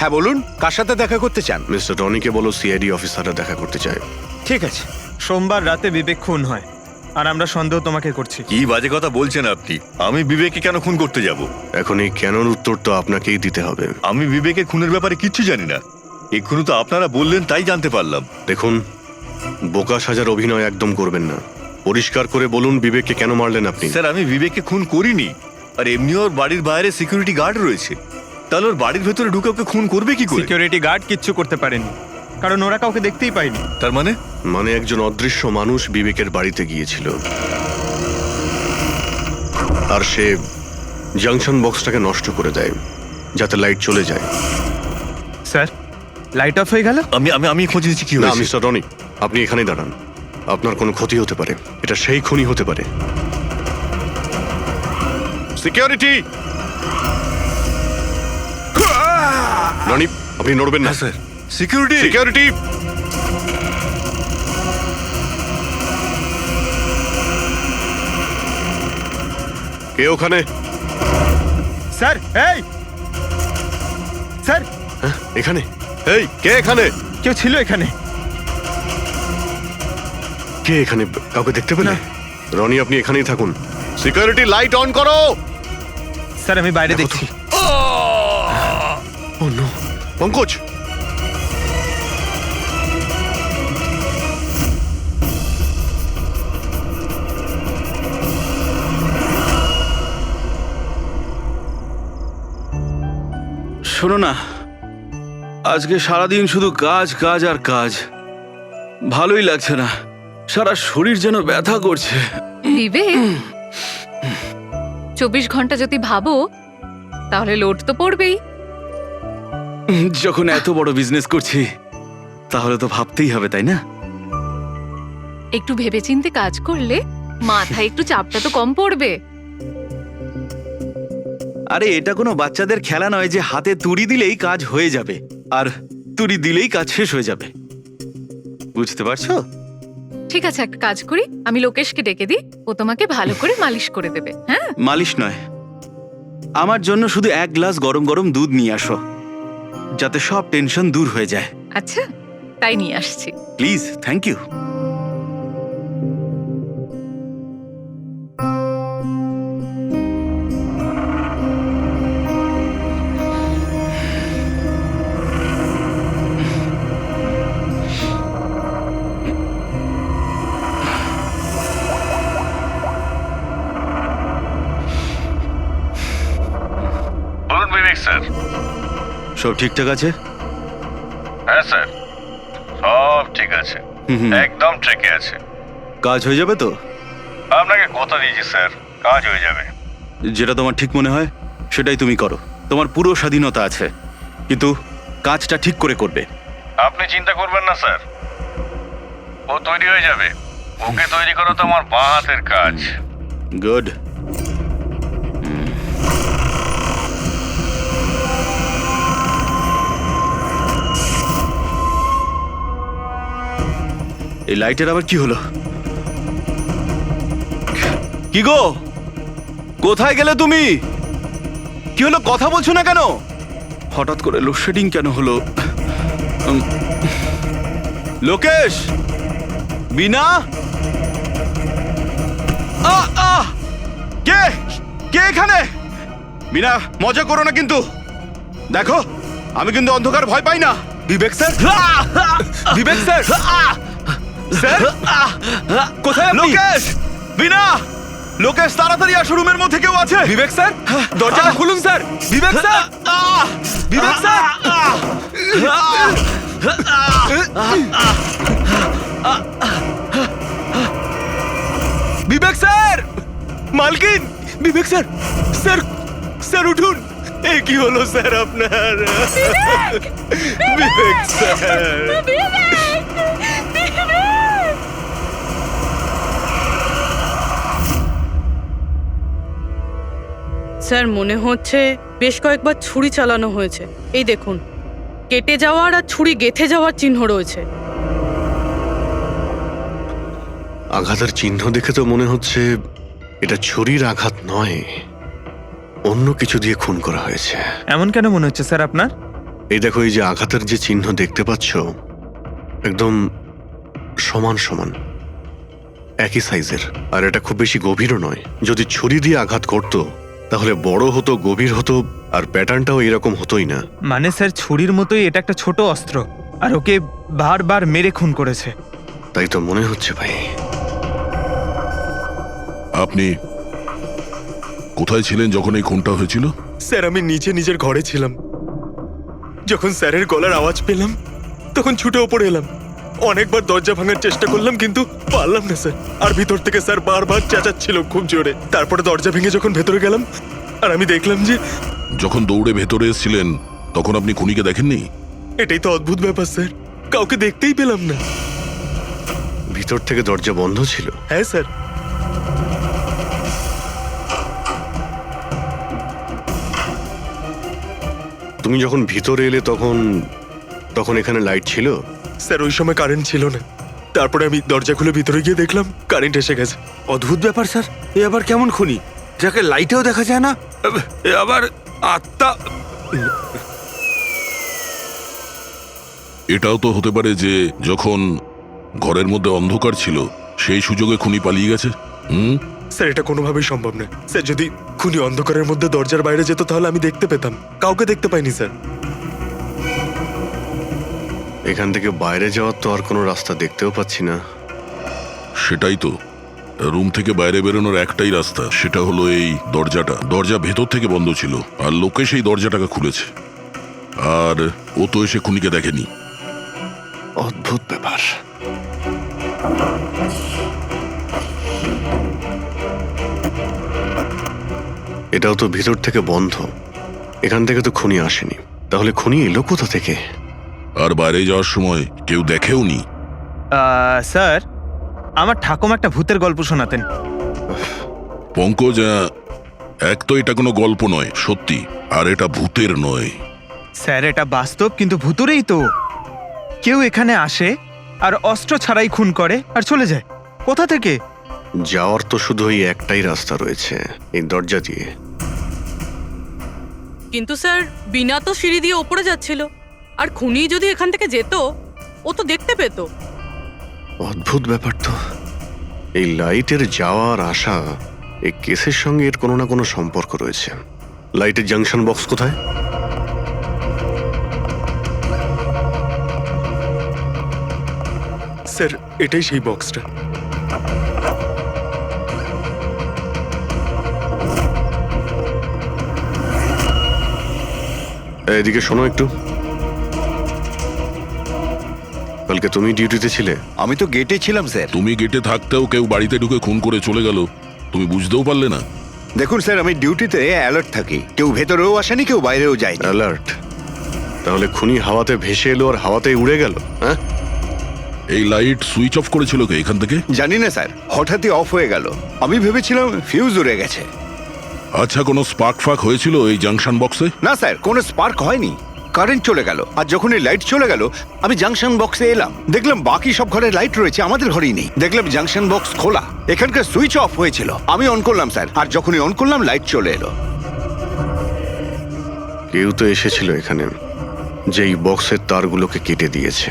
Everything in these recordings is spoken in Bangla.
হ্যাঁ বলুন, কার সাথে দেখা করতে চান? মিস্টার রনিকে বলো সিআইডি অফিসাররা দেখা করতে চায়। ঠিক আছে। সোমবার রাতে বিবেক খুন হয় আর আমরা সন্দেহ তোমাকে করছি। কি বাজে কথা বলছেন আপনি? আমি বিবেককে কেন খুন করতে যাব? এখন এই কেনর উত্তর তো আপনাকেই দিতে হবে। আমি বিবেকের খুনের ব্যাপারে কিচ্ছু জানি না। এক্ষুনি তো আপনারা বললেন তাই জানতে পারলাম। দেখুন, বোকা সাজার অভিনয় একদম করবেন না। পরিষ্কার করে বলুন বিবেককে কেন মারলেন আপনি? স্যার, আমি বিবেককে খুন করিনি। আর এমনি ওর বাড়ির বাইরে সিকিউরিটি গার্ড রয়েছে, তাহলে ওর বাড়ির ভেতরে ঢুকে ওকে খুন করবে কি করে? সিকিউরিটি গার্ড কিচ্ছু করতে পারেনি, কারণ ওরা কাউকে দেখতেই পায়নি। তার মানে? মানে একজন অদৃশ্য মানুষ বিবেকের বাড়িতে গিয়েছিল আর সে জাংশন বক্সটাকে নষ্ট করে দেয় যাতে লাইট চলে যায়। স্যার, লাইট অফ হয়ে গেল। আমি আমি আমি খোঁজ নিচ্ছি কি না হয়েছে। মিস্টার রনি, আপনি এখানেই দাঁড়ান। আপনার কোনো ক্ষতি হতে পারে, এটা সেই খুনি হতে পারে। সিকিউরিটি! রনি, আপনি নড়বেন না। হ্যাঁ স্যার। সিকিউরিটি! সিকিউরিটি! কে ওখানে? স্যার, এই স্যার, হ্যাঁ, এখানে? এই কে এখানে? কেউ ছিল এখানে? কে এখানে? কাউকে দেখতে পেলে? রনি, আপনি এখানেই থাকুন। সিকিউরিটি, লাইট অন করো। স্যার, আমি বাইরে দেখো তো। দেখছি। ও নো, পঙ্কজ! শোনো না, আজকে সারাদিন শুধু কাজ কাজ আর কাজ। ভালোই লাগছে না, সারা শরীর যেন ব্যথা করছে। বিবেক, 24 ঘন্টা যদি ভাবো তাহলে লোড তো পড়বেই। যখন এত বড় বিজনেস করছি তাহলে তো ভাবতেই হবে, তাই না? একটু ভেবেচিন্তে কাজ করলে মাথায় একটু চাপটা তো কম পড়বে। আরে এটা কোনো বাচ্চাদের খেলা নয় যে হাতে তুড়ি দিলেই কাজ হয়ে যাবে আর তুড়ি দিলেই কাজ শেষ হয়ে যাবে। বুঝতে পারছো? ঠিক আছে, একটা কাজ করি, আমি লোকেশকে ডেকে দিই, ও তোমাকে ভালো করে মালিশ করে দেবে। হ্যাঁ, মালিশ নয়, আমার জন্য শুধু 1 গ্লাস গরম গরম দুধ নিয়ে আসো, যাতে সব টেনশন দূর হয়ে যায়। আচ্ছা, তাই নিয়ে আসছি। Please, thank you. বলুন বিবেক স্যার। সব ঠিকঠাক আছে? হ্যাঁ স্যার, সব ঠিক আছে, একদম ট্রেকে আছে। কাজ হয়ে যাবে তো? আপনাকে কথা দিয়েছি স্যার, কাজ হয়ে যাবে। যেটা তোমার ঠিক মনে হয় সেটাই তুমি করো, তোমার পুরো স্বাধীনতা আছে, কিন্তু কাজটা ঠিক করে করবে। আপনি চিন্তা করবেন না স্যার, ও তৈরি হয়ে যাবে। ওকে তৈরি করা তো আমার বাঁ হাতের কাজ। গুড। এই লাইটের আবার কি হলো? কি গো, কোথায় গেলে তুমি? কি হলো, কথা বলছো না কেন? হঠাৎ করে লোডশেডিং কেন হলো? লোকেশ, বিনা, কে কে এখানে? বিনা, মজা করো না কিন্তু। দেখো, আমি কিন্তু অন্ধকার ভয় পাই না। বিবেক স্যার, বিবেক স্যার, স্যার কোথায় আপনি? লোকেশ, বিনা, লোকেশ তাড়াতাড়ি আসো, রুমের মধ্যে কেউ আছে। বিবেক স্যার, দরজাটা খুলুন স্যার। বিবেক স্যার, বিবেক স্যার, বিবেক স্যার, মালকিন, বিবেক স্যার, স্যার, স্যার উঠুন। এ কি হলো স্যার আপনার? বিবেক স্যার, স্যার, মনে হচ্ছে বেশ কয়েকবার ছুরি চালানো হয়েছে। এই দেখুন, কেটে যাওয়ার আর ছুরি গেঁথে যাওয়ার চিহ্ন রয়েছে। আঘাতের চিহ্ন দেখে তো মনে হচ্ছে এটা ছুরির আঘাত নয়, অন্য কিছু দিয়ে খুন করা হয়েছে। এমন কেন মনে হচ্ছে স্যার আপনার? এই দেখো, এই যে আঘাতের যে চিহ্ন দেখতে পাচ্ছ, একদম সমান সমান, একই সাইজের। আর এটা খুব বেশি গভীরও নয়। যদি ছুরি দিয়ে আঘাত করতো তাহলে বড় হতো, গভীর হতো, আর প্যাটার্নটাও এরকম হতোই না। মানে স্যার, ছুরির মতোই এটা একটা ছোট অস্ত্র, আর ওকে বারবার মেরে খুন করেছে। তাই তো মনে হচ্ছে ভাই। আপনি কোথায় ছিলেন যখন এই খুনটা হয়েছিল? স্যার, আমি নিচে নিজের ঘরে ছিলাম। যখন স্যারের গলার আওয়াজ পেলাম তখন ছুটে ওপরে এলাম। অনেকবার দরজা ভাঙার চেষ্টা করলাম কিন্তু পারলাম না স্যার। আর ভিতর থেকে স্যার বারবার চেঁচাচ্ছিল খুব জোরে। তারপরে দরজা ভেঙে যখন ভেতরে গেলাম আর আমি দেখলাম যে যখন দৌড়ে ভেতরে এসেছিলেন তখন আপনি খুনিকে দেখেননি? এটাই তো অদ্ভুত ব্যাপার স্যার, কাউকে দেখতেই পেলাম না। ভিতর থেকে দরজা বন্ধ ছিল? হ্যাঁ স্যার। তুমি যখন ভিতরে এলে তখন তখন এখানে লাইট ছিল? স্যার, ওই সময় কারেন্ট ছিল না। তারপরে আমি দরজা খুলে ভিতরে গিয়ে দেখলাম কারেন্ট এসে গেছে। অদ্ভুত ব্যাপার স্যার। এ আবার কেমন খুনি যাকে লাইটেও দেখা যায় না? এ আবার আত্মা। এটাও তো হতে পারে যে যখন ঘরের মধ্যে অন্ধকার ছিল সেই সুযোগে খুনি পালিয়ে গেছে। স্যার, এটা কোনোভাবেই সম্ভব না। স্যার, যদি খুনি অন্ধকারের মধ্যে দরজার বাইরে যেত তাহলে আমি দেখতে পেতাম। কাউকে দেখতে পাইনি স্যার। এখান থেকে বাইরে যাওয়ার তো আর কোনো রাস্তা দেখতেও পাচ্ছি না। সেটাই তো, রুম থেকে বাইরে বেরোনোর একটাই রাস্তা, সেটা হলো এই দরজাটা। দরজা ভেতর থেকে বন্ধ ছিল আর লোকে সেই দরজাটাকে খুলেছে। আর ও তো এসে খুনিকে দেখেনি। অদ্ভুত ব্যাপার। এটাও তো ভিতর থেকে বন্ধ। এখান থেকে তো খুনি আসেনি। তাহলে খুনি এলো কোথা থেকে? আর বাইরে যাওয়ার সময় কেউ দেখেও নি। স্যার, আমার ঠাকুমা একটা ভূতের গল্প শোনাতেন। পঙ্কজ, এক তো এটা কোনো গল্প নয়, সত্যি। আর এটা ভূতের নয়। স্যার, এটা বাস্তব, কিন্তু ভুতুরেই তো। কেউ এখানে আসে আর অস্ত্র ছাড়াই খুন করে আর চলে যায়। কোথা থেকে? যাওয়ার তো শুধু ওই একটাই রাস্তা রয়েছে, এই দরজা দিয়ে। কিন্তু স্যার, বিনা তো সিঁড়ি দিয়ে ওপরে যাচ্ছিল। আর খুনি যদি এখান থেকে যেত ও তো দেখতে পেত। অদ্ভুত ব্যাপার তো। এই লাইটের যাওয়ার আসা, এই কেসের সঙ্গে এর কোনো না কোনো সম্পর্ক রয়েছে। লাইটের জাংশন বক্স কোথায়? স্যার, এটাই সেই বক্সটা। এদিকে শোনো একটু। কালকে তুমি ডিউটিতে ছিলে? আমি তো গেটে ছিলাম স্যার। তুমি গেটে থাকতেও কেউ বাড়িতে ঢুকে খুন করে চলে গেল, তুমি বুঝতেও পারলে না? দেখুন স্যার, আমি ডিউটিতে অ্যালার্ট থাকি। কেউ ভেতরেও আসেনি, কেউ বাইরেও যায়নি। অ্যালার্ট? তাহলে খুনি হাওয়াতে ভেসে এলো আর হাওয়াতেই উড়ে গেল? হ্যাঁ, এই লাইট সুইচ অফ করেছিল কে এখান থেকে? জানি না স্যার, হঠাৎই অফ হয়ে গেল। আমি ভেবেছিলাম ফিউজ উড়ে গেছে। আচ্ছা, কোনো স্পার্ক ফাক হয়েছিল এই জাংশন বক্সে? না স্যার, কোনো স্পার্ক হয়নি। কারেন্ট চলে গেল, আর যখন এই লাইট চলে গেল আমি জাংশন বক্সে এলাম। দেখলাম বাকি সব ঘরে লাইট রয়েছে, আমাদের ঘরেই নেই। দেখলাম জাংশন বক্স খোলা, এখানকার সুইচ অফ হয়েছিল। আমি অন করলাম স্যার, আর যখনই অন করলাম লাইট চলে এলো। কেউ তো এসেছিল এখানে, যেই বক্সের তারগুলোকে কেটে দিয়েছে।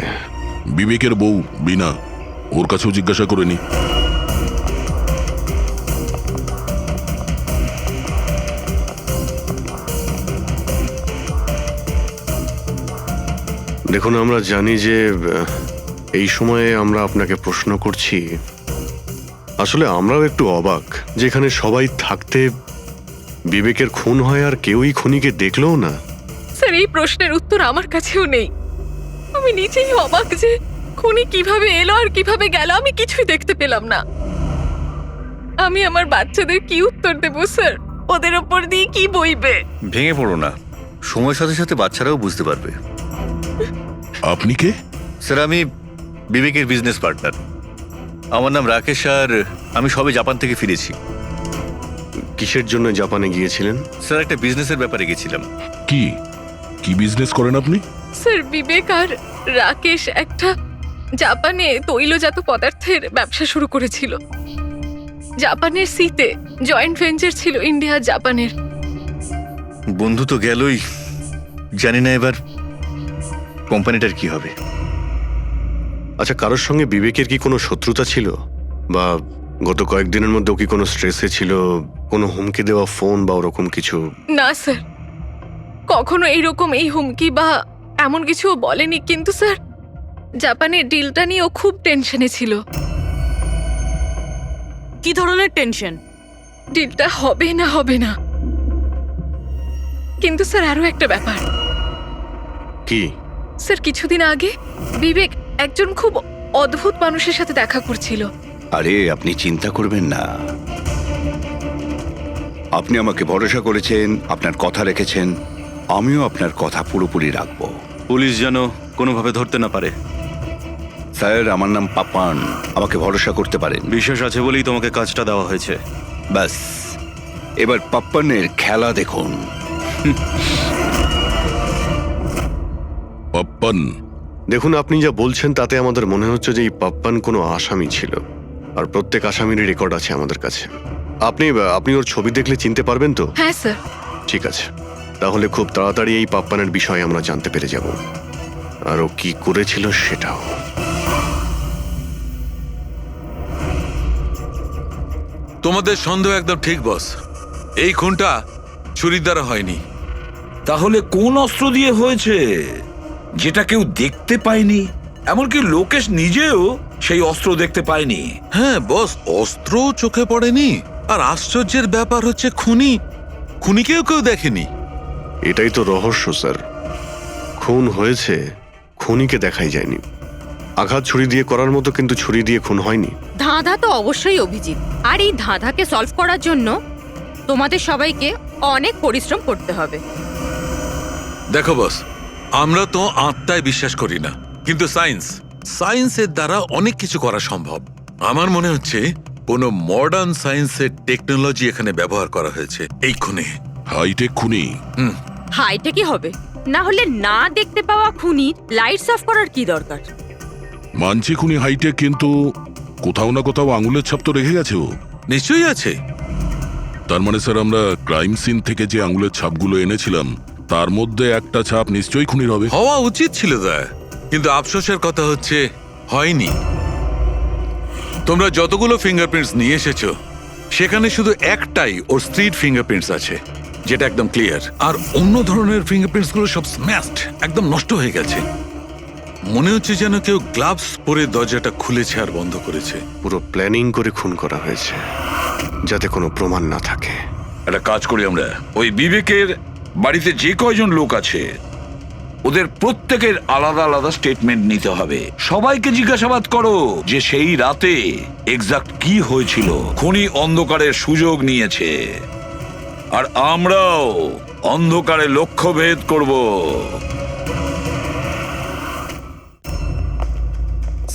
বিবেকের বউ বিনা, ওর কাছেও জিজ্ঞাসা করে নি। দেখুন, আমরা জানি যে এই সময়ে আমরা আপনাকে প্রশ্ন করছি। আসলে আমরাও একটু অবাক, যেখানে সবাই থাকতে বিবেকের খুন হয় আর কেউই খুনিকে দেখলও না। স্যার, এই প্রশ্নের উত্তর আমার কাছেও নেই। আমি নিজেই অবাক যে খুনি কিভাবে এলো আর কিভাবে গেল, আমি কিছুই দেখতে পেলাম না। আমি আমার বাচ্চাদের কি উত্তর দেব স্যার? ওদের ওপর দিয়ে কি বইবে? ভেঙে পড়ো না, সময়ের সাথে সাথে বাচ্চারাও বুঝতে পারবে। আপনি কে? স্যার, আমি বিবেকের বিজনেস পার্টনার। আমার নাম রাকেশ, আর আমি সবে জাপান থেকে ফিরেছি। কিসের জন্য জাপানে গিয়েছিলেন? স্যার, একটা বিজনেসের ব্যাপারে গেছিলাম। কি কি বিজনেস করেন আপনি? স্যার, বিবেক আর রাকেশ একটা জাপানে তৈলজাত পদার্থের ব্যবসা শুরু করেছিল। জাপানের সিতে জয়েন্ট ভেঞ্চার ছিল ইন্ডিয়া জাপানের। বন্ধু তো গেলই, জানি না এবার কোম্পানিটার কি হবে? আচ্ছা, কারোর সঙ্গে বিবেকের কি কোনো শত্রুতা ছিল, বা গত কয়েকদিনের মধ্যে ও কি কোনো স্ট্রেসে ছিল, কোনো হুমকি দেওয়া ফোন বা ওরকম কিছু? না স্যার, কখনো এইরকম এই হুমকি বা এমন কিছু ও বলেনি, কিন্তু স্যার জাপানের ডিলটা নিয়ে ও খুব টেনশনে ছিল। কি ধরনের টেনশন? ডিলটা হবে না হবে না। কিন্তু স্যার আরো একটা ব্যাপার, কি? স্যার কিছুদিন আগে বিবেক একজন খুব অদ্ভুত মানুষের সাথে দেখা করছিল। আরে আপনি চিন্তা করবেন না, আপনি আমাকে ভরসা করেছেন, আপনার কথা রেখেছেন, আমিও আপনার কথা পুরোপুরি রাখবো। পুলিশ যেন কোনোভাবে ধরতে না পারে। স্যার, আমার নাম পাপান, আমাকে ভরসা করতে পারেন। বিশ্বাস আছে বলেই তোমাকে কাজটা দেওয়া হয়েছে। ব্যাস, এবার পাপ্পানের খেলা দেখুন। পাপ্পান, দেখুন, আপনি যা বলছেন তাতে আমাদের মনে হচ্ছে যে এই পাপ্পান কোনো আসামি ছিল, আর প্রত্যেক আসামিরই রেকর্ড আছে আমাদের কাছে। আপনি ওর ছবি দেখলে চিনতে পারবেন তো? হ্যাঁ স্যার। ঠিক আছে, তাহলে খুব তাড়াতাড়ি এই পাপ্পানের বিষয়ে আমরা জানতে পেরে যাব, আর ও কি করেছিল সেটাও। তোমাদের সন্দেহ একদম ঠিক বস, এই খুনটা ছুরির দ্বারা হয়নি। তাহলে কোন অস্ত্র দিয়ে হয়েছে যেটা কেউ দেখতে পায়নি? এমনকি লোকেশ নিজেও সেই অস্ত্র দেখতে পায়নি। হ্যাঁ বস, অস্ত্র চোখে পড়েনি, আর আশ্চর্যের ব্যাপার হচ্ছে খুনিকেও কেউ দেখেনি। এটাই তো রহস্য স্যার, খুন হয়েছে, খুনিকে দেখাই যায়নি। আঘাত ছুরি দিয়ে করার মতো, কিন্তু ছুরি দিয়ে খুন হয়নি। ধাঁধা তো অবশ্যই অভিজিৎ, আর এই ধাঁধাকে সলভ করার জন্য তোমাদের সবাইকে অনেক পরিশ্রম করতে হবে। দেখো বস, আমরা তো আত্মায় বিশ্বাস করি না, কিন্তু সায়েন্সের দ্বারা অনেক কিছু করা সম্ভব। আমার মনে হচ্ছে কোনো মডার্ন সায়েন্সের টেকনোলজি এখানে ব্যবহার করা হয়েছে এই খুনে। হাইটেক খুনি। হাইটেকই হবে, না হলে না দেখতে পাওয়া খুনির লাইটস অফ করার কি দরকার? মানছি খুনি হাইটেক, কিন্তু কোথাও না কোথাও আঙুলের ছাপ তো রেখে গেছে ও। নিশ্চয়ই আছে। তার মানে স্যার, আমরা ক্রাইম সিন থেকে যে আঙুলের ছাপগুলো এনেছিলাম তার মধ্যে একটা ছাপ নিশ্চয়ই খুনির হবে। হওয়া উচিত ছিল দা, কিন্তু আফসোসের কথা হচ্ছে হয়নি। তোমরা যতগুলো ফিঙ্গারপ্রিন্টস নিয়ে এসেছো সেখানে শুধু একটাই ওর স্ত্রীর ফিঙ্গারপ্রিন্টস আছে, যেটা একদম ক্লিয়ার। আর অন্য ধরনের ফিঙ্গারপ্রিন্টস গুলো সব স্ম্যাশড, একদম নষ্ট হয়ে গেছে। মনে হচ্ছে যেন কেউ গ্লাভস পরে দরজাটা খুলেছে আর বন্ধ করেছে। পুরো প্ল্যানিং করে খুন করা হয়েছে, যাতে কোনো প্রমাণ না থাকে। একটা কাজ করি আমরা, ওই বিবেকের বাড়িতে যে কয়জন লোক আছে ওদের প্রত্যেকের আলাদা আলাদা স্টেটমেন্ট নিতে হবে। সবাইকে জিজ্ঞাসাবাদ করো যে সেই রাতে এক্সাক্ট কি হয়েছিল। খুনি অন্ধকারের সুযোগ নিয়েছে, আর আমরাও অন্ধকারে লক্ষ্যভেদ করব।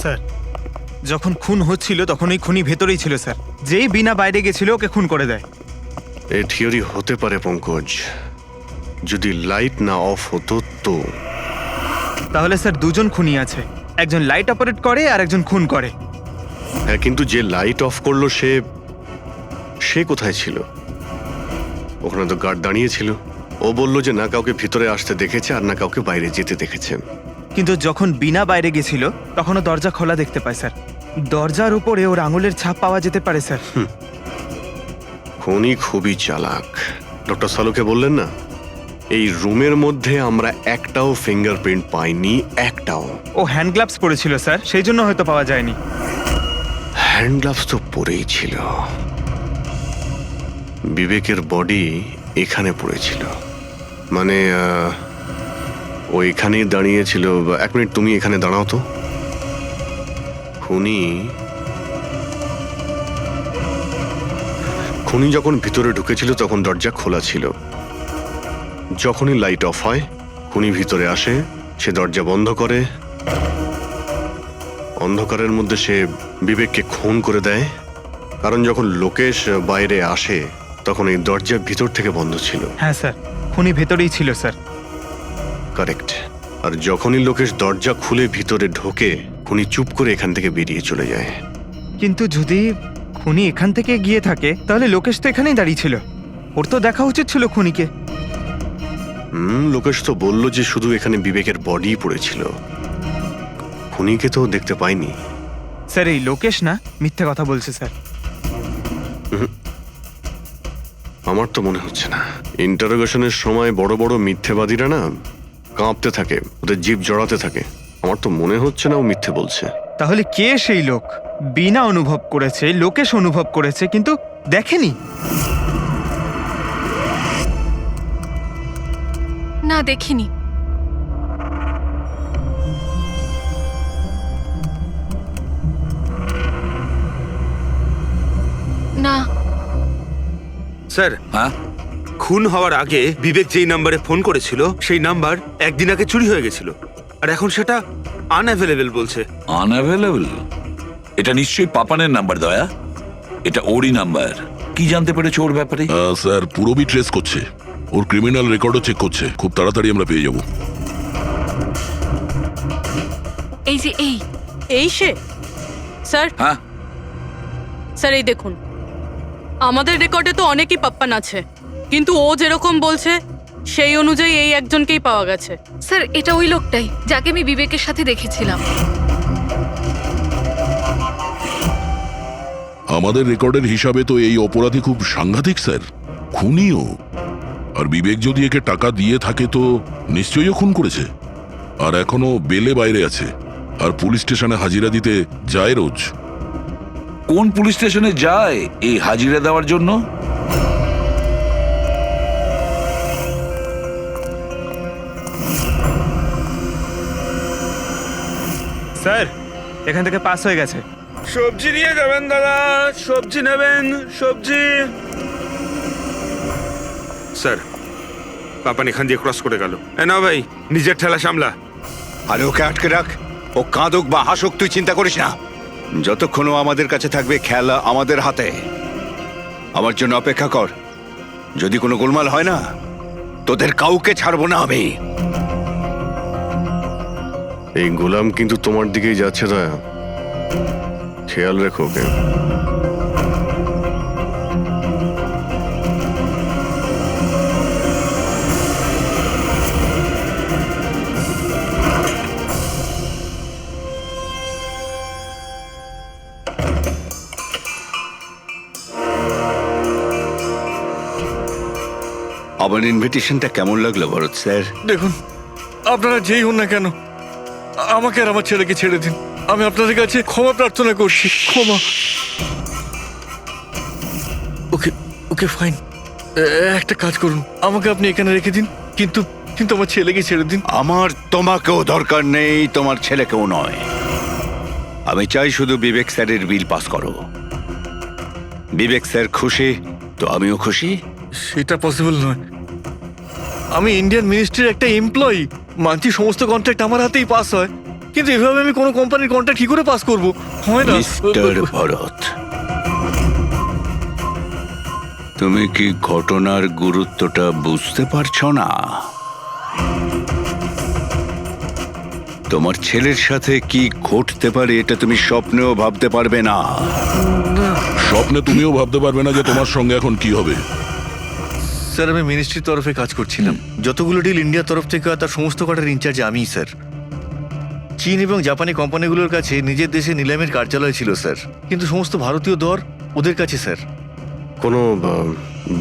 স্যার, যখন খুন হচ্ছিল তখন এই খুনি ভেতরেই ছিল স্যার। যেই বিনা বাইরে গেছিল ওকে খুন করে দেয়। এ থিওরি হতে পারে পঙ্কজ, যদি লাইট না অফ হতো তো। তাহলে স্যার দুজন খুনি আছে, একজন লাইট অপারেট করে আর একজন খুন করে। হ্যাঁ, কিন্তু যে লাইট অফ করলো সে কোথায় ছিল? ওখানে তো গার্ড দাঁড়িয়ে ছিল। ও বললো যে না কাউকে ভিতরে আসতে দেখেছে আর না কাউকে বাইরে যেতে দেখেছে। কিন্তু যখন বিনা বাইরে গেছিল তখনও দরজা খোলা দেখতে পায় স্যার। দরজার উপরে ওর আঙুলের ছাপ পাওয়া যেতে পারে স্যার। খুনি খুবই চালাক। ডক্টর সালুকে বললেন না, এই রুমের মধ্যে আমরা একটাও ফিঙ্গারপ্রিন্ট পাইনি, একটাও। ও হ্যান্ড গ্লাভস পরেছিল স্যার, সেই জন্য হয়তো পাওয়া যায়নি। হ্যান্ড গ্লাভস তো পরেই ছিল। বিবেকের বডি এখানে পড়েছিল, মানে ও এখানেই দাঁড়িয়েছিল। এক মিনিট, তুমি এখানে দাঁড়াও তো। খুনি যখন ভিতরে ঢুকেছিল তখন দরজা খোলা ছিল। যখনই লাইট অফ হয় খুনি ভিতরে আসে, সে দরজা বন্ধ করে। অন্ধকারের মধ্যে সে বিবেককে খুন করে দেয়, কারণ যখন লোকেশ বাইরে আসে তখন এই দরজা ভিতর থেকে বন্ধ ছিল। হ্যাঁ স্যার, খুনি ভেতরেই ছিল স্যার। কারেক্ট। আর যখনই লোকেশ দরজা খুলে ভিতরে ঢোকে, খুনি চুপ করে এখান থেকে বেরিয়ে চলে যায়। কিন্তু যদি খুনি এখান থেকে গিয়ে থাকে তাহলে লোকেশ তো এখানেই দাঁড়িয়ে ছিল, ওর তো দেখা উচিত ছিল খুনিকে। লোকেশ তো বললো যে শুধু এখানে বিবেকের বডি পড়েছিল, খুনিকে তো দেখতে পাইনি। স্যার এই লোকেশ না মিথ্যে কথা বলছে স্যার। আমার তো মনে হচ্ছে না। ইন্টারোগেশনের সময় বড় বড় মিথ্যেবাদীরা না কাঁপতে থাকে, ওদের জিভ জড়াতে থাকে। আমার তো মনে হচ্ছে না ও মিথ্যে বলছে। তাহলে কে সেই লোক? বিনা অনুভব করেছে, লোকেশ অনুভব করেছে কিন্তু দেখেনি। না, দেখিনি। না। স্যার, হ্যাঁ, খুন হওয়ার আগে বিবেক যেই নাম্বারে ফোন করেছিল সেই নাম্বার একদিন আগে চুরি হয়ে গেছিল, আর এখন সেটা আনঅ্যাভেলেবেল বলছে। আনঅ্যাভেলেবল? এটা নিশ্চয়ই পাপানের নাম্বার দয়া। এটা ওরই নাম্বার। কি জানতে পেরেছো ওর ব্যাপারে? স্যার পুরোবি ট্রেস করছে, ওর ক্রিমিনাল রেকর্ডও চেক করছে। খুব তাড়াতাড়ি আমরা পেয়ে যাব। এই যে এই সে? স্যার, হ্যাঁ, স্যার এই দেখুন, আমাদের রেকর্ডে তো অনেকই পাপ্পান আছে, কিন্তু ও যেরকম বলছে সেই অনুযায়ী এই একজনকেই পাওয়া গেছে। স্যার, এটা ওই লোকটাই যাকে আমি বিবেকের সাথে দেখেছিলাম। আমাদের রেকর্ডের হিসাবে তো এই অপরাধী খুব সাংঘাতিক স্যার, খুনিও। আর বিবেক যদি একে টাকা দিয়ে থাকে তো নিশ্চয়ই ও খুন করেছে। আর এখনো বেলে বাইরে আছে, আর পুলিশ স্টেশনে হাজিরা দিতে যায় রোজ। কোন পুলিশ স্টেশনে যায় এই হাজিরা দেওয়ার জন্য? স্যার এখান থেকে পাস হয়ে গেছে। সবজি নিয়ে যাবেন দাদা, সবজি নেবেন, সবজি। স্যার, পাপান এখান দিয়ে ক্রস করে গেল। না ভাই, নিজের ঠেলা সামলা। আরে ওকে আটকে রাখ, ও কাঁদুক বা হাসুক তুই চিন্তা করিস না। যতক্ষণ ও আমাদের কাছে থাকবে খেলা আমাদের হাতে। আমার জন্য অপেক্ষা কর, যদি কোনো গোলমাল হয় না তোদের কাউকে ছাড়বো না আমি। এই গোলাম কিন্তু তোমার দিকেই যাচ্ছে দয়া, খেয়াল রেখো ওকে। আমার ইনভিটেশনটা কেমন লাগলো ভরত স্যার? দেখুন, আপনারা যেই হন না কেন, আমাকে আর আমার ছেলেকে ছেড়ে দিন। আমি আপনাদের কাছে ক্ষমা প্রার্থনা করছি, ক্ষমা। ওকে ওকে ফাইন, একটা কাজ করুন, আমাকে আপনি এখানে রেখে দিন, কিন্তু কিন্তু আমার ছেলেকে ছেড়ে দিন। আমার তোমাকেও দরকার নেই, তোমার ছেলেকেও নয়। আমি চাই শুধু বিবেক স্যারের বিল পাস করো। বিবেক স্যার খুশি তো আমিও খুশি। সেটা পসিবল নয়। আমি ইন্ডিয়ান মিনিস্ট্রির একটা এমপ্লয়ি, মানছি সমস্ত কন্ট্রাক্ট আমার হাতেই পাস হয়, কিন্তু এভাবে আমি কোনো কোম্পানির কন্ট্রাক্ট কি করে পাস করবো? হয় না। মিস্টার ভরত, তুমি কি ঘটনার গুরুত্বটা বুঝতে পারছো না? তোমার ছেলের সাথে কি ঘটতে পারে এটা তুমি স্বপ্নেও ভাবতে পারবে না। স্বপ্নে তুমিও ভাবতে পারবে না যে তোমার সঙ্গে এখন কি হবে। স্যার, আমি মিনিস্ট্রির তরফে কাজ করছিলাম। যতগুলো ডিল ইন্ডিয়ার তরফ থেকে হয় তার সমস্ত কটার ইনচার্জ আমিই স্যার। চীন এবং জাপানি কোম্পানিগুলোর কাছে নিজের দেশে নিলামের কার্যালয় ছিল স্যার, কিন্তু সমস্ত ভারতীয় দর ওদের কাছে স্যার। কোনো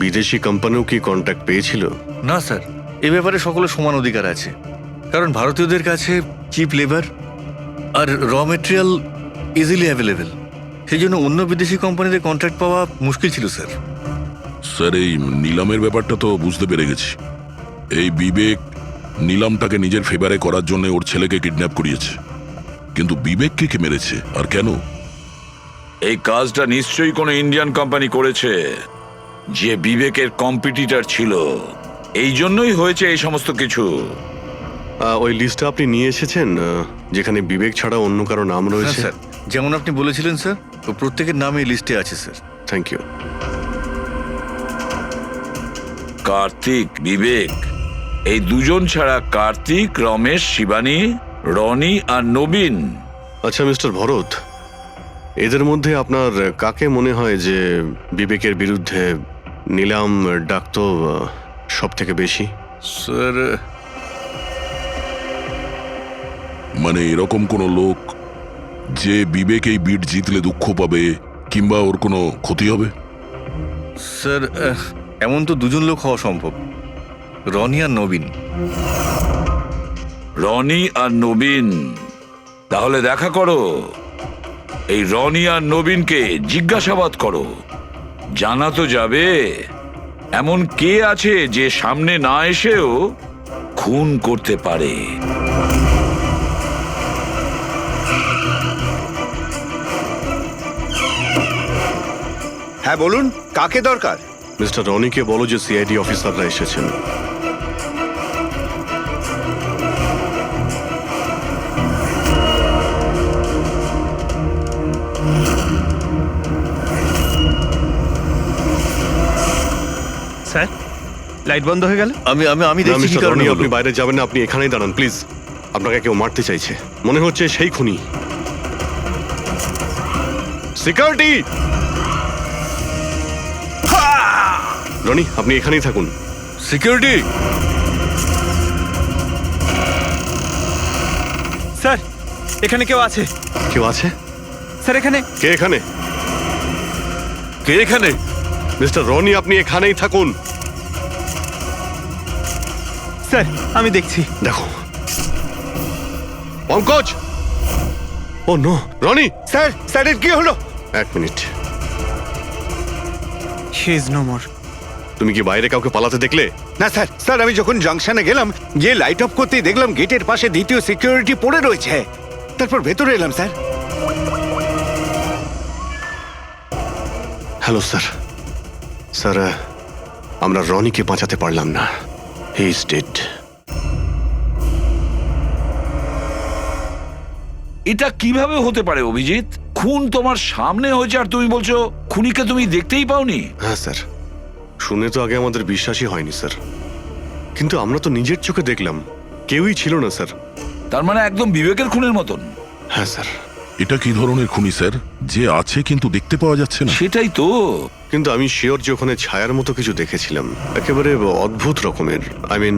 বিদেশি কোম্পানিও কি কন্ট্যাক্ট পেয়েছিল? না স্যার, এ ব্যাপারে সকলের সমান অধিকার আছে, কারণ ভারতীয়দের কাছে চিপ লেবার আর র মেটেরিয়াল ইজিলি অ্যাভেলেবেল। সেই জন্য অন্য বিদেশি কোম্পানিতে কন্ট্রাক্ট পাওয়া মুশকিল ছিল স্যার। স্যার এই নিলামের ব্যাপারটা তো বুঝতে পেরে গেছি। এই বিবেক নিলামটাকে নিজের ফেভারে করার জন্য ওর ছেলেকে কিডন্যাপ করিয়েছে, কিন্তু বিবেককে কে মেরেছে আর কেন? এই কাজটা নিশ্চয়ই কোনো ইন্ডিয়ান কোম্পানি করেছে, যে বিবেকের কম্পিটিটর ছিল। এই জন্যই হয়েছে এই সমস্ত কিছু। ওই লিস্টটা আপনি নিয়ে এসেছেন যেখানে বিবেক ছাড়া অন্য কারো নাম রয়েছে? স্যার, যেমন আপনি বলেছিলেন স্যার, তো প্রত্যেকের নাম এই লিস্টে আছে sir. Thank you. Kartik, Bibek, এই দুজন ছাড়া কার্তিক, রমেশ, শিবানী, রনি আর নবীন। আচ্ছা মিস্টার ভরত, এদের মধ্যে আপনার কাকে মনে হয় যে বিবেকের বিরুদ্ধে নিলাম ডাকতো সব থেকে বেশি? স্যার মানে এরকম কোনো লোক যে বিবেক এই বিট জিতলে দুঃখ পাবে কিংবা ওর কোনো ক্ষতি হবে? স্যার এমন তো দুজন লোক হওয়া সম্ভব, রনি আর নবীন। রনি আর নবীন? তাহলে দেখা করো, এই রনি আর নবীনকে জিজ্ঞাসাবাদ করো, জানা তো যাবে এমন কে আছে যে সামনে না এসেও খুন করতে পারে। হ্যাঁ বলুন, কাকে দরকার? মিস্টার রনিকে বলো যে সিআইডি অফিসাররা এসেছেন। স্যার, লাইট বন্ধ হয়ে গেল। আমি আমি আমি না, দেখছি কি মিস্টার কারণে রনি, হলো। আপনি বাইরে যাবেন না, আপনি এখানেই দাঁড়ান প্লিজ। আপনাকে কেউ মারতে চাইছে, মনে হচ্ছে সেই খুনি। সিকিউরিটি! রনি, আপনি এখানেই থাকুন। সিকিউরিটি! স্যার, এখানে কেউ আছে। কেউ আছে? স্যার, এখানে কে এখানে? কে এখানে? মিস্টার রনি, আপনি এখানেই থাকুন। স্যার, আমি দেখছি। দেখো Pankaj! Oh no, Rony! Sir, স্যারের কি হলো? এক minute, he is no more. তুমি কি বাইরে কাউকে পালাতে দেখলে? না স্যার, স্যার আমি যখন জাংশনে গেলাম, গিয়ে লাইট অফ করতেই দেখলাম গেটের পাশে দ্বিতীয় সিকিউরিটি পড়ে রয়েছে। তারপর ভেতরে এলাম স্যার। Hello sir. স্যার, আমরা রনিকে বাঁচাতে পারলাম না, হি ইজ ডেড। এটা কিভাবে হতে পারে অভিজিৎ? খুন তোমার সামনে হয়েছে আর তুমি বলছো খুনিকে তুমি দেখতেই পাওনি? হ্যাঁ স্যার, শুনে তো আগে আমাদের বিশ্বাসই হয়নি স্যার, কিন্তু আমরা তো নিজের চোখে দেখলাম, কেউই ছিল না স্যার। তার মানে একদম বিবেকের খুনের মতন। হ্যাঁ স্যার। এটা কি ধরনের খুনি স্যার, যে আছে কিন্তু দেখতে পাওয়া যাচ্ছে না? সেটাই তো। কিন্তু আমি শিওর যে ওখানে ছায়ার মতো কিছু দেখেছিলাম, একেবারে অদ্ভুত রকমের। আই মিন,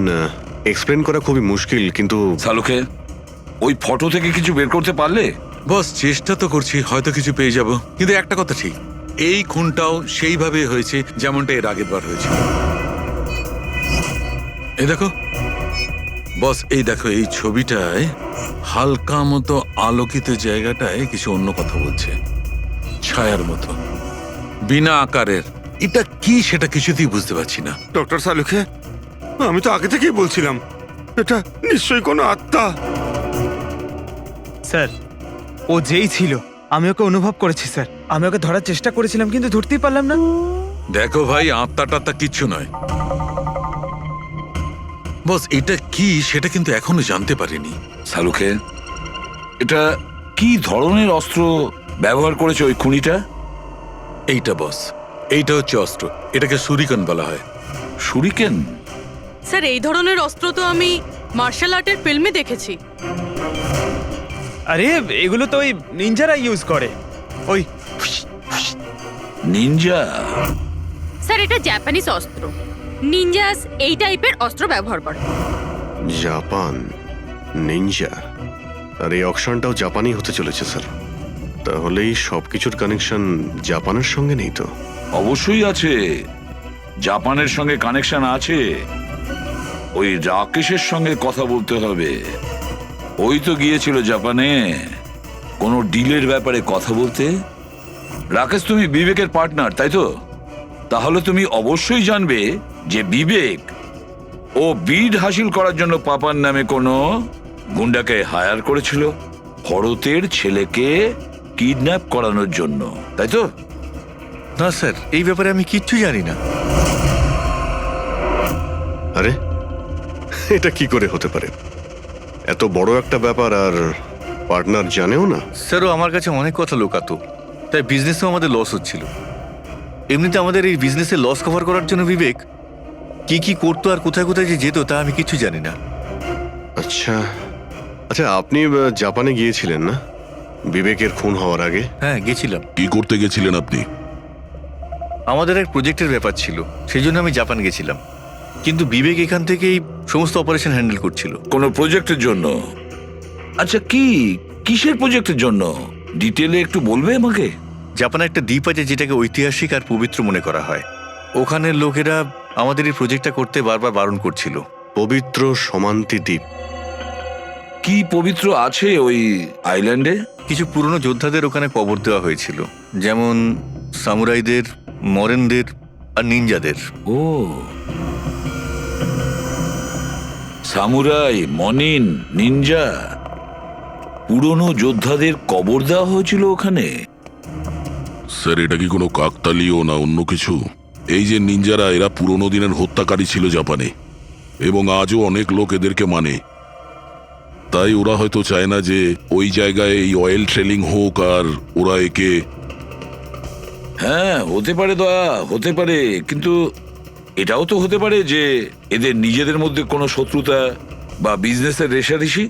এক্সপ্লেন করা খুবই মুশকিল, কিন্তু সালুকে ওই ফটো থেকে কিছু বের করতে পারলে? বস, চেষ্টা তো করছি, হয়তো কিছু পেয়ে যাব। কিন্তু একটা কথা ঠিক, এই খুনটাও সেইভাবে হয়েছে যেমনটা এর আগের বার হয়েছিল। এই দেখো বস, এই দেখো এই ছবিটায় হালকা মতো আলোকিত জায়গাটায় কিছু অন্য কথা বলছে, ছায়ার মতো, বিনা আকারের। এটা কি সেটা কিছুতেই বুঝতে পারছি না। ডক্টর সালুকে, আমি তো আগে থেকেই বলছিলাম এটা নিশ্চয়ই কোনো আত্মা। স্যার, ও যেই ছিল আমি ওকে অনুভব করেছি স্যার। আমি ওকে ধরার চেষ্টা করেছিলাম কিন্তু ধরতেই পারলাম না। দেখো ভাই, আত্মা টাত্মা কিচ্ছু নয়। বস, এটা কি সেটা কিন্তু এখনো জানতে পারিনি। সালুকে, এটা কি ধরনের অস্ত্র ব্যবহার করেছে ওই খুনিটা? এইটা বস, এইটা হচ্ছে অস্ত্র, এটাকে সুরিকান বলা হয়। শুরিকেন? স্যার, এই ধরনের অস্ত্র তো আমি মার্শাল আর্টের ফিল্মে দেখেছি। আরে এগুলো তো ওই নিনজারা ইউজ করে, ওই নিনজা? স্যার, এটা জাপানিজ অস্ত্র। নিনজাস এই টাইপের অস্ত্র ব্যবহার করে। জাপান, নিনজা, আর এই অকশনটাও জাপানি হতে চলেছে স্যার। তাহলে এই সবকিছুর কানেকশন জাপানের সঙ্গে নেই তো? অবশ্যই আছে, জাপানের সঙ্গে কানেকশন আছে। ওই রাকেশের সঙ্গে কথা বলতে হবে। ওই তো গিয়েছিল জাপানে কোনো ডিলের ব্যাপারে কথা বলতে। রাকেশ, তুমি বিবেকের পার্টনার তাই তো? তাহলে তুমি অবশ্যই জানবে যে বিবেক ও বিড হাসিল করার জন্য পাপার নামে কোনো গুন্ডাকে হায়ার করেছিল ভরতের ছেলেকে কিডন্যাপ করানোর জন্য, তাই তো? না স্যার, এই ব্যাপারে আমি কিচ্ছু জানি না। আরে এটা কি করে হতে পারে? এত বড় একটা ব্যাপার আর পার্টনার জানেও না? স্যারও আমার কাছে অনেক কথা লোকাতো, তাই বিজনেসেও আমাদের লস হচ্ছিল। এমনিতে আমাদের এই বিজনেসে লস কভার করার জন্য বিবেক কি কি করতো আর কোথায় কোথায় যে যেত তা আমি কিছু জানি না। আচ্ছা আচ্ছা, আপনি জাপানে গিয়েছিলেন না বিবেকের খুন হওয়ার আগে? হ্যাঁ, গেছিলাম। কি করতে গেছিলেন আপনি? আমাদের এক প্রজেক্টের ব্যাপার ছিল, সেই জন্য আমি জাপান গেছিলাম। কিন্তু বিবেক এখান থেকেই সমস্ত অপারেশন হ্যান্ডেল করছিল। কোনো প্রজেক্টের জন্য? আচ্ছা, কিসের প্রজেক্টের জন্য ডিটেলে একটু বলবে আমাকে? জাপানে একটা দ্বীপ আছে যেটাকে ঐতিহাসিক আর পবিত্র মনে করা হয়। ওখানের লোকেরা আমাদের এই প্রজেক্টটা করতে বারবার বারণ করছিল। পবিত্র সমান্তি দ্বীপ। কি পবিত্র আছে ওই আইল্যান্ডে? কিছু পুরনো যোদ্ধাদের ওখানে কবর দেওয়া হয়েছিল, যেমন সামুরাইদের, মরেনদের আর নিনজাদের। ও, সামুরাই, মনিন, নিনজা, পুরনো যোদ্ধাদের কবর দেওয়া হয়েছিল ওখানে। স্যার, এটা কি কোনো কাকতালীয় না অন্য কিছু? এই যে নিনজারা, এরা পুরনো দিনের হত্যাকারী ছিল জাপানে, এবং আজও অনেক লোক এদেরকে মানে। তাই ওরা হয়তো চায় না যে ওই জায়গায় এই অয়েল ট্রেলিং হোক, আর ওরা একে... হ্যাঁ, হতে পারে দয়া, হতে পারে, কিন্তু এটাও তো হতে পারে যে এদের নিজেদের মধ্যে কোনো শত্রুতা বা বিজনেসের রেষারেষি।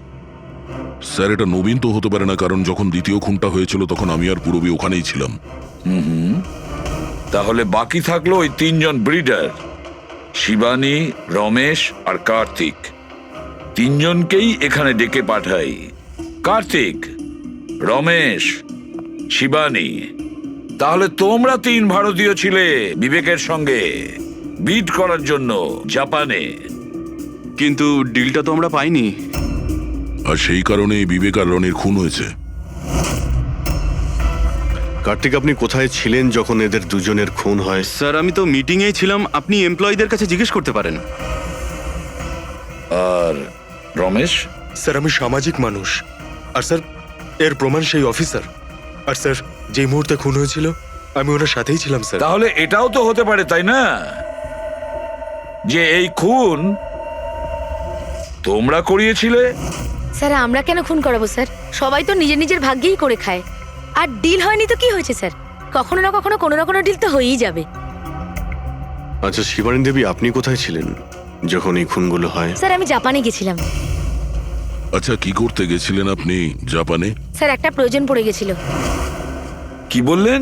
স্যার, এটা নবীন তো হতে পারে না, কারণ যখন দ্বিতীয় খুনটা হয়েছিল তখন আমি আর পুরবী ওখানেই ছিলাম। তাহলে বাকি থাকলো ওই 3 জন ব্রিডার, শিবানী, রমেশ আর কার্তিক। 3 জনকেই এখানে ডেকে পাঠাই। কার্তিক, রমেশ, শিবানী, তাহলে তোমরা 3 ভারতীয় ছিলে বিবেকের সঙ্গে বিট করার জন্য জাপানে। কিন্তু ডিলটা তো আমরা পাইনি। আর সেই কারণেই বিবেক আর রনির খুন হয়েছে। কার্তিক, আপনি কোথায় ছিলেন যখন এদের দুজনের খুন হয়? স্যার, আমি তো মিটিংয়েই ছিলাম, আপনি এমপ্লয়ীদের কাছে জিজ্ঞেস করতে পারেন। আর রমেশ? স্যার, আমি সামাজিক মানুষ, আর স্যার এর প্রমাণ সেই অফিসার। আর স্যার, যে মুহূর্তে খুন হয়েছিল আমি ওনার সাথেই ছিলাম স্যার। তাহলে এটাও তো হতে পারে, তাই না, যে এই খুন তোমরা করিয়েছিলে? স্যার, আমরা কেন খুন করাবো স্যার? সবাই তো নিজের নিজের ভাগ্যেই করে খায়। আর ডিল হয়নি তো কি হয়েছে স্যার? কখনো না কখনো কোনো না কোনো ডিল তো হয়েই যাবে। আচ্ছা শিবানী দেবী, আপনি কোথায় ছিলেন যখন এই খুনগুলো হয়? স্যার, আমি জাপানে গেছিলাম। আচ্ছা, কি করতে গেছিলেন আপনি জাপানে? স্যার, একটা প্রয়োজন পড়ে গেছিল। কি বললেন?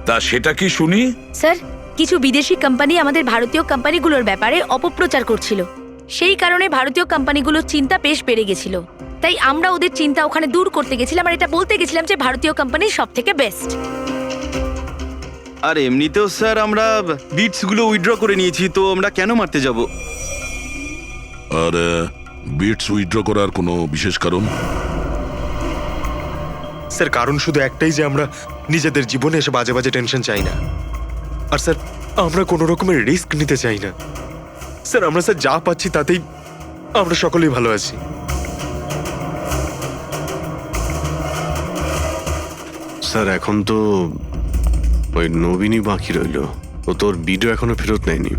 তা সেটা কি শুনি? স্যার, কিছু বিদেশি কোম্পানি আমাদের ভারতীয় কোম্পানিগুলোর ব্যাপারে অপপ্রচার করছিল। সেই কারণে ভারতীয় কোম্পানিগুলোর চিন্তা বেশ বেড়ে গেছিল। তাই আমরা ওদের চিন্তা ওখানে দূর করতে গেছিলাম, আর এটা বলতে গেছিলাম যে ভারতীয় কোম্পানি সব থেকে বেস্ট। আর এমনিতেও স্যার আমরা বিটসগুলো উইথড্র করে নিয়েছি, তো আমরা কেন মারতে যাব? আর বিটস উইথড্র করার কোনো বিশেষ কারণ? স্যার, কারণ শুধু একটাই যে আমরা নিজেদের জীবনে এসে বাজে বাজে টেনশন চাই না। আর স্যার, আমরা কোনো রকমের রিস্ক নিতে চাই না। স্যার, আমরা স্যার যা পাচ্ছি তাতেই আমরা সকলেই ভালো আছি। স্যার, এখন তো ওই নবীনই বাকি রইল। ও তোর ভিডিও এখনো ফেরত নেয়নি।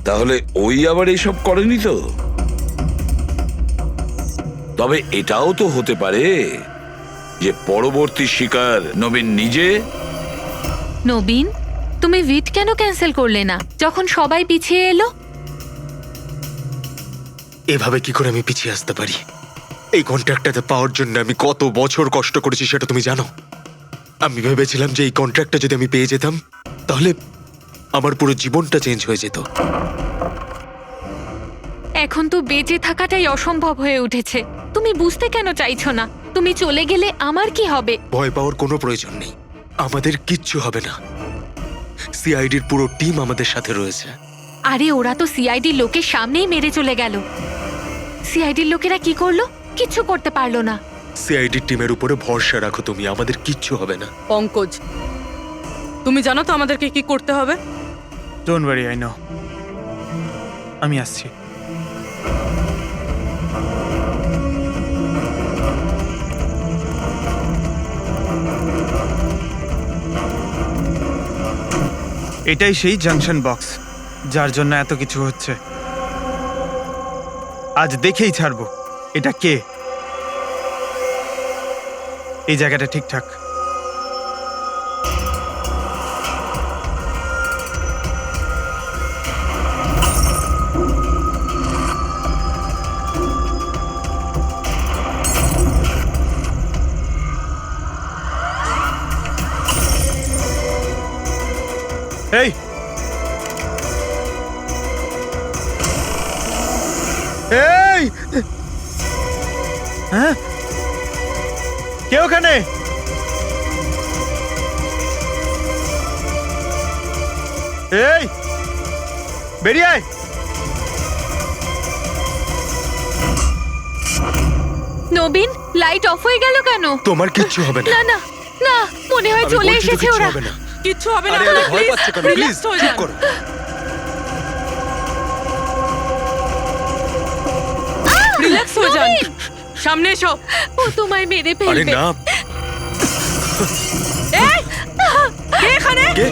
তাহলে ওই আবার এইসব করেনি তো? তবে এটাও তো হতে পারে যে পরবর্তী শিকার নবীন নিজে। নবীন, তুমি ভিট কেন ক্যান্সেল করলে না যখন সবাই পিছিয়ে এলো? এভাবে কি করে আমি পিছিয়ে আসতে পারি? এই কন্ট্রাক্টটাতে পাওয়ার জন্য আমি কত বছর কষ্ট করেছি সেটা তুমি জানো। আমি ভেবেছিলাম যে এই কন্ট্রাক্টটা যদি আমি পেয়ে যেতাম তাহলে আমার পুরো জীবনটা চেঞ্জ হয়ে যেত। এখন তো বেঁচে থাকাটাই অসম্ভব হয়ে উঠেছে। তুমি বুঝতে কেন চাইছো না? তুমি চলে গেলে আমার কি হবে? ভয় পাওয়ার কোনো প্রয়োজন নেই, আমাদের কিচ্ছু হবে না। সিআইডির পুরো টিম আমাদের সাথে রয়েছে। আরে ওরা তো সিআইডি লোকের সামনেই মেরে চলে গেল। সিআইডির লোকেরা কি করলো? কিচ্ছু করতে পারলো না। সিআইডির টিমের উপরে ভরসা রাখো তুমি, আমাদের কিচ্ছু হবে না। পঙ্কজ, তুমি জানো তো আমাদেরকে কি করতে হবে? Don't worry, I know. আমি আসছি। এটাই সেই জাংশন বক্স যার জন্য এত কিছু হচ্ছে। আজ দেখেই ছাড়বো এটা কে। এই জায়গাটা ঠিকঠাক। এই এই হ্যাঁ কে ওখানে? এই বেরিয়ে আয়। নবীন, লাইট অফ হয়ে গেল কেন? তোমার কিচ্ছু হবে না। না না না, মনে হয় আমি চলে বলছি তো এসেছে কিচ্ছু ওরা। হবে না। কিচ্ছু হবে না, আরে আরে ভয় প্লিজ পাচ্ছ কেন? প্লিজ রিল্যাক্স হয়ে চুপ যান। করো। রিল্যাক্স হয়ে যান, সামনে এসো। ও তোমায় মেরে আরে ফেলবে। না। এই কে এখানে? কে?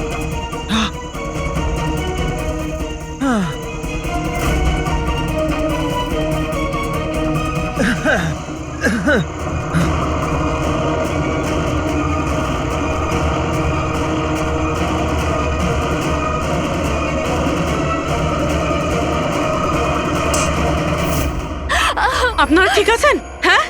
আপনারা ঠিক আছেন? হ্যাঁ,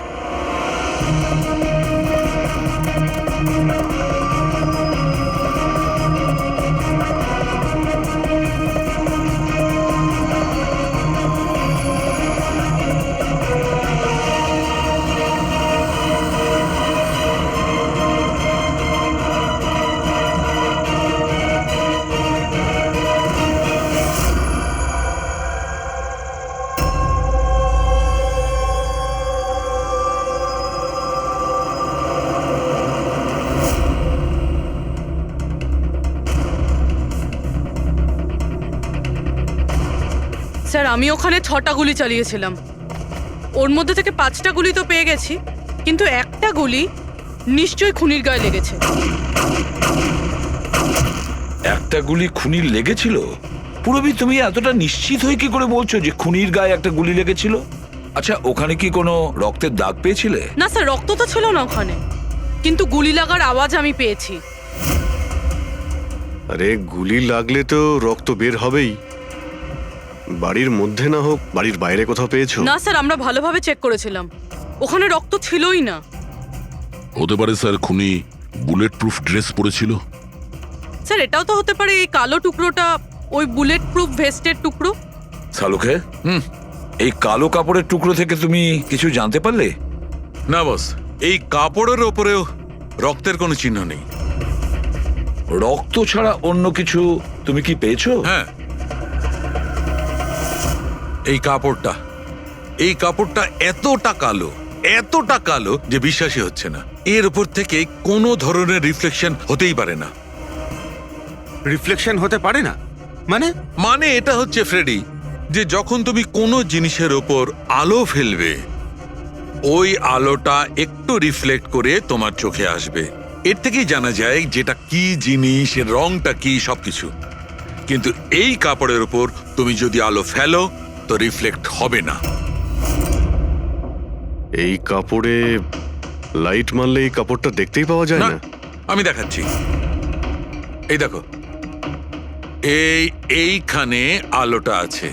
স্যার আমি ওখানে 6টা গুলি চালিয়েছিলাম। ওর মধ্যে থেকে 5টা গুলি তো পেয়ে গেছি, কিন্তু একটা গুলি নিশ্চয়ই খুনির গায়ে লেগেছে। একটা গুলি খুনির লেগেছিল? পুরবি, তুমি এতটা নিশ্চিত হয়ে কি করে বলছো যে খুনির গায়ে একটা গুলি লেগেছিল? আচ্ছা, ওখানে কি কোনো রক্তের দাগ পেয়েছিলে? না স্যার, রক্ত তো ছিল না ওখানে, কিন্তু গুলি লাগার আওয়াজ আমি পেয়েছি। আরে গুলি লাগলে তো রক্ত বের হবেই। বাড়ির মধ্যে না হোক, বাড়ির বাইরে কোথাও পেয়েছো? না স্যার, আমরা ভালোভাবে চেক করেছিলাম, ওখানে রক্ত ছিলই না। হতে পারে স্যার খুনি বুলেট প্রুফ ড্রেস পরেছিল। স্যার এটাও তো হতে পারে এই কালো টুকরোটা ওই বুলেট প্রুফ ভেস্টের টুকরো। শালুকে, এই কালো কাপড়ের টুকরো থেকে তুমি কিছু জানতে পারলে? না বস, এই কাপড়ের ওপরেও রক্তের কোনো চিহ্ন নেই। রক্ত ছাড়া অন্য কিছু তুমি কি পেয়েছো? হ্যাঁ, এই কাপড়টা এতটা কালো যে বিশ্বাসই হচ্ছে না। এর উপর থেকে কোনো ধরনের রিফ্লেকশন হতেই পারে না। রিফ্লেকশন হতে পারে না মানে এটা হচ্ছে ফ্রেডি, যে যখন তুমি কোনো জিনিসের ওপর আলো ফেলবে, ওই আলোটা একটু রিফ্লেক্ট করে তোমার চোখে আসবে। এর থেকেই জানা যায় যেটা কি জিনিস, এর রংটা কি, সবকিছু। কিন্তু এই কাপড়ের উপর তুমি যদি আলো ফেলো তো রিফ্লেক্ট হবে না। এই কাপড়ে লাইট মারলে এই কাপড়টা দেখতেই পাওয়া যায় না। আমি দেখাচ্ছি, এই দেখো, এইখানে আলোটা আছে।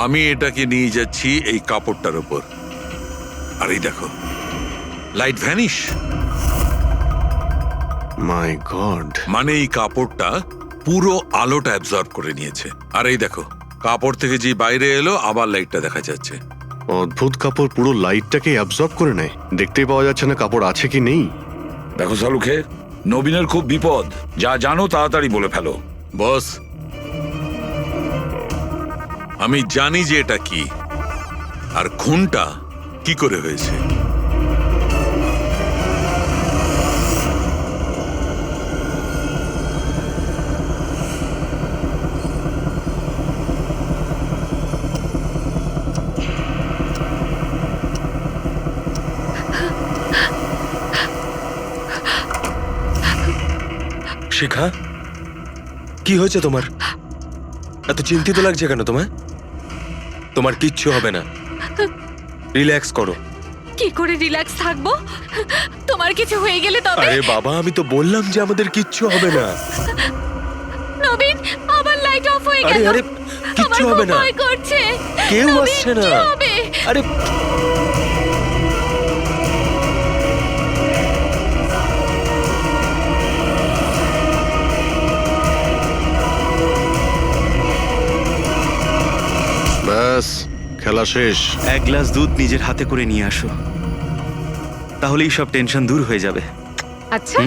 আমি এটাকে নিয়ে যাচ্ছি এই কাপড়টার উপর, আর এই দেখো লাইট ভ্যানিশ। মাই গড! মানে এই কাপড়টা পুরো আলোটা অ্যাবজর্ব করে নিয়েছে। আর এই দেখো, কাপড় থেকে যে বাইরে এলো আবার লাইটটা দেখা যাচ্ছে। অদ্ভুত, কাপড় পুরো লাইটটাকে অ্যাবজর্ব করে নেয়। দেখতেই পাওয়া যাচ্ছে না কাপড় আছে কি নেই। দেখো শালুকে, নবীনের খুব বিপদ। যা জানো তাড়াতাড়ি বলে ফেলো। বস, আমি জানি যে এটা কি, আর খুনটা কি করে হয়েছে। শিখা, কি হয়েছে তোমার? এত চিন্তিত লাগছে কেন তোমায়? তোমার কিচ্ছু হবে না, রিল্যাক্স করো। কি করে রিল্যাক্স থাকবো? তোমার কিছু হয়ে গেলে তবে? আরে বাবা, আমি তো বললাম যে আমাদের কিচ্ছু হবে না। নবীন, আবার লাইট অফ হয়ে আরে গেল। আরে কিচ্ছু আমার হবে খুব না, ভয় করছে। কেউ নবীন, আসছে না। কি হবে? আরে ব্যাস খেলা শেষ। এক গ্লাস দুধ নিজের হাতে করে নিয়ে আসো, তাহলেই সব টেনশন দূর হয়ে যাবে। আচ্ছা,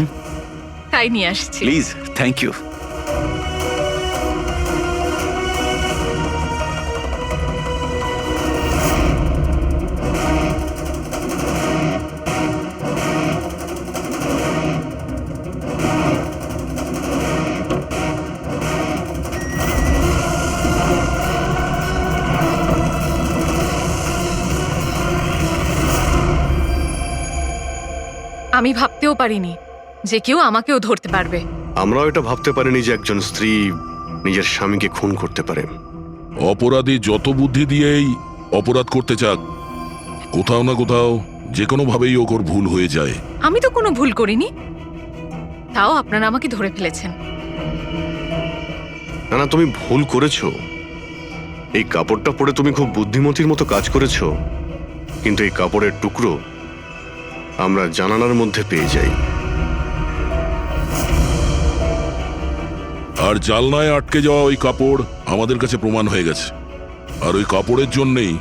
তাই নিয়ে আসছি। Please, thank you. আমি ভাবতেও পারিনি যে কেউ আমাকেও ধরতে পারবে। আমরাও এটা ভাবতে পারিনি যে একজন স্ত্রী নিজের স্বামীকে খুন করতে পারে। অপরাধী যত বুদ্ধি দিয়েই অপরাধ করতে চাক, কোথাও না কোথাও যে কোনো ভাবেই ওর ভুল হয়ে যায়। আমি তো কোনো ভুল করিনি, তাও আপনারা আমাকে ধরে ফেলেছেন। না না, তুমি ভুল করেছো। এই কাপড়টা পরে তুমি খুব বুদ্ধিমতীর মতো কাজ করেছো, কিন্তু এই কাপড়ের টুকরো আমরা জানালার মধ্যে পেয়ে যাই। আর জালনায় আটকে যাওয়া ওই কাপড় আমাদের কাছে প্রমাণ হয়ে গেছে, আর ওই কাপড়ের জন্যেই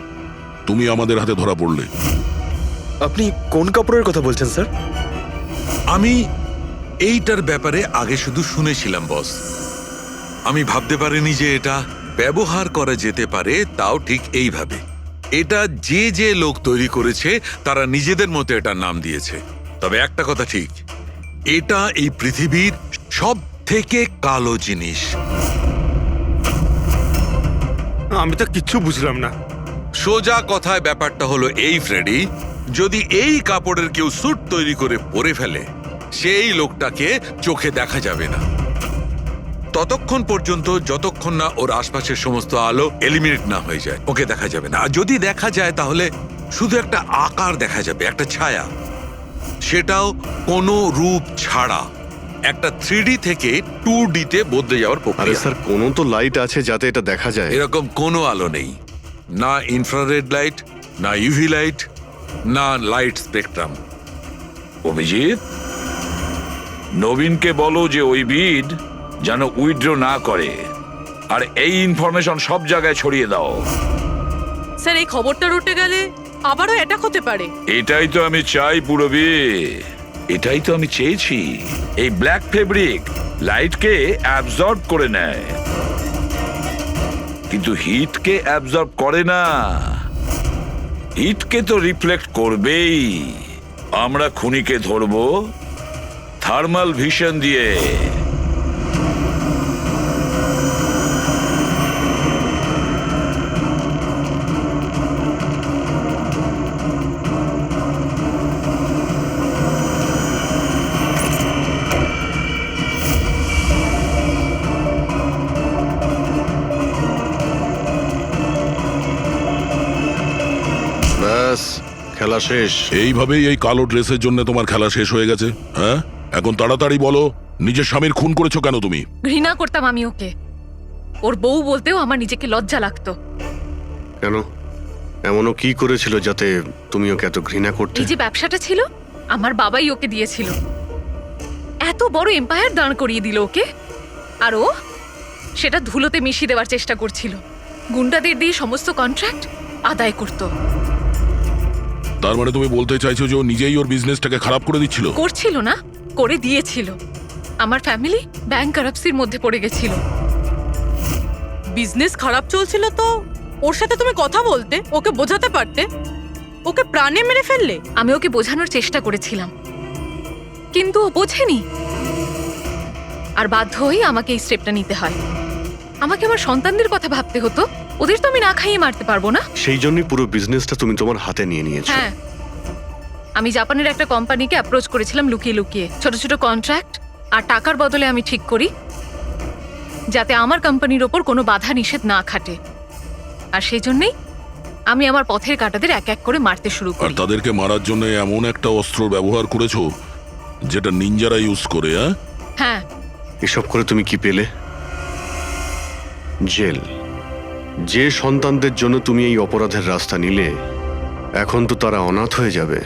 তুমি আমাদের হাতে ধরা পড়লে। আপনি কোন কাপড়ের কথা বলছেন স্যার? আমি এইটার ব্যাপারে আগে শুধু শুনেছিলাম বস। আমি ভাবতে পারিনি যে এটা ব্যবহার করা যেতে পারে, তাও ঠিক এইভাবে। এটা যে যে লোক তৈরি করেছে তারা নিজেদের মতো এটার নাম দিয়েছে। তবে একটা কথা ঠিক, এটা এই পৃথিবীর সব থেকে কালো জিনিস। আমি তো কিচ্ছু বুঝলাম না। সোজা কথায় ব্যাপারটা হলো এই ফ্রেডি, যদি এই কাপড়ের কেউ স্যুট তৈরি করে পরে ফেলে, সেই লোকটাকে চোখে দেখা যাবে না ততক্ষণ পর্যন্ত, যতক্ষণ না ওর আশপাশের সমস্ত আলো এলিমিনেট না হয়ে যায়। ওকে দেখা যাবে না। আর যদি দেখা যায় তাহলে শুধু একটা আকার দেখা যাবে, একটা ছায়া, সেটাও কোনো রূপ ছাড়া। একটা 3D থেকে 2D তে বদলে যাওয়ার আরে প্রক্রিয়া। স্যার, কোনো তো লাইট আছে যাতে এটা দেখা যায়। এরকম কোনো আলো নেই, না ইনফ্রারেড লাইট, না ইউভি লাইট, না লাইট স্পেকট্রাম। অভিজিৎ, নবীনকে বলো যে ওই বিড যেন উইথড্র না করে, আর এই ইনফরমেশন সব জায়গায় ছড়িয়ে দাও। স্যার, এই খবরটা রটে গেলে আবারও অ্যাটাক হতে পারে। এটাই তো আমি চাই পুরবি, এটাই তো আমি চেয়েছি। এই ব্ল্যাক ফেব্রিক লাইটকে অ্যাবজর্ব করে নেয়, কিন্তু হিটকে অ্যাবজর্ব করে না। হিটকে তো রিফ্লেক্ট করবেই। আমরা খুনিকে ধরবো থার্মাল ভিশন দিয়ে। ব্যাস খেলা শেষ। এইভাবেই এই কালো ড্রেসের জন্য তোমার খেলা শেষ হয়ে গেছে? হ্যাঁ, এখন তাড়াতাড়ি বলো, নিজের স্বামীর খুন করেছো কেন তুমি? ঘৃণা করতাম আমি ওকে। ওর বউ বলতেও আমার নিজেকে লজ্জা লাগতো। কেন? এমনও কি করেছিল যাতে তুমি ওকে এত ঘৃণা করতে? এই যে ব্যবসাটা ছিল, আমার বাবাই ওকে দিয়েছিল। এত বড় এম্পায়ার দাঁড় করিয়ে দিল ওকে, আর ও সেটা ধুলোতে মিশিয়ে দেওয়ার চেষ্টা করছিল। গুন্ডাদের দিয়ে সমস্ত কন্ট্রাক্ট আদায় করত। তার মানে তুমি বলতে চাইছো যে ও নিজেই ওর বিজনেসটাকে খারাপ করে দিচ্ছিল? করছিল না, করে দিয়েছিল। আমার ফ্যামিলি ব্যাংকারাপসির মধ্যে পড়ে গেছিল। বিজনেস খারাপ চলছিল তো ওর সাথে তুমি কথা বলতে, ওকে বোঝাতে পারতে। ওকে প্রাণে মেরে ফেললে। আমি ওকে বোঝানোর চেষ্টা করেছিলাম, কিন্তু ও বোঝেনি। আর বাধ্য হয়ে আমাকে এই স্টেপটা নিতে হয়। আমাকে আমার সন্তানদের কথা ভাবতে হতো, ওদের তো আমি না খাইয়ে মারতে পারবো না। সেই জন্যই পুরো বিজনেসটা তুমি তোমার হাতে নিয়ে নিয়েছো। হ্যাঁ, আমি জাপানের একটা কোম্পানিকে অ্যাপ্রোচ করেছিলাম লুকিয়ে লুকিয়ে। ছোট ছোট কন্ট্রাক্ট আর টাকার বদলে আমি ঠিক করি যাতে আমার কোম্পানির ওপর কোনো বাধা নিষেধ না খাটে। আর সেই জন্যই আমি আমার পথের কাঁটাদের এক এক করে মারতে শুরু আর করি। তাদেরকে মারার জন্য এমন একটা অস্ত্র ব্যবহার করেছো যেটা নিনজারা ইউজ করে? হ্যাঁ, এসব করে তুমি কি পেলে? জেল। যে সন্তানদের জন্য তুমি এই অপরাধের রাস্তা নিলে, এখন তো তারা অনাথ হয়ে যাবে।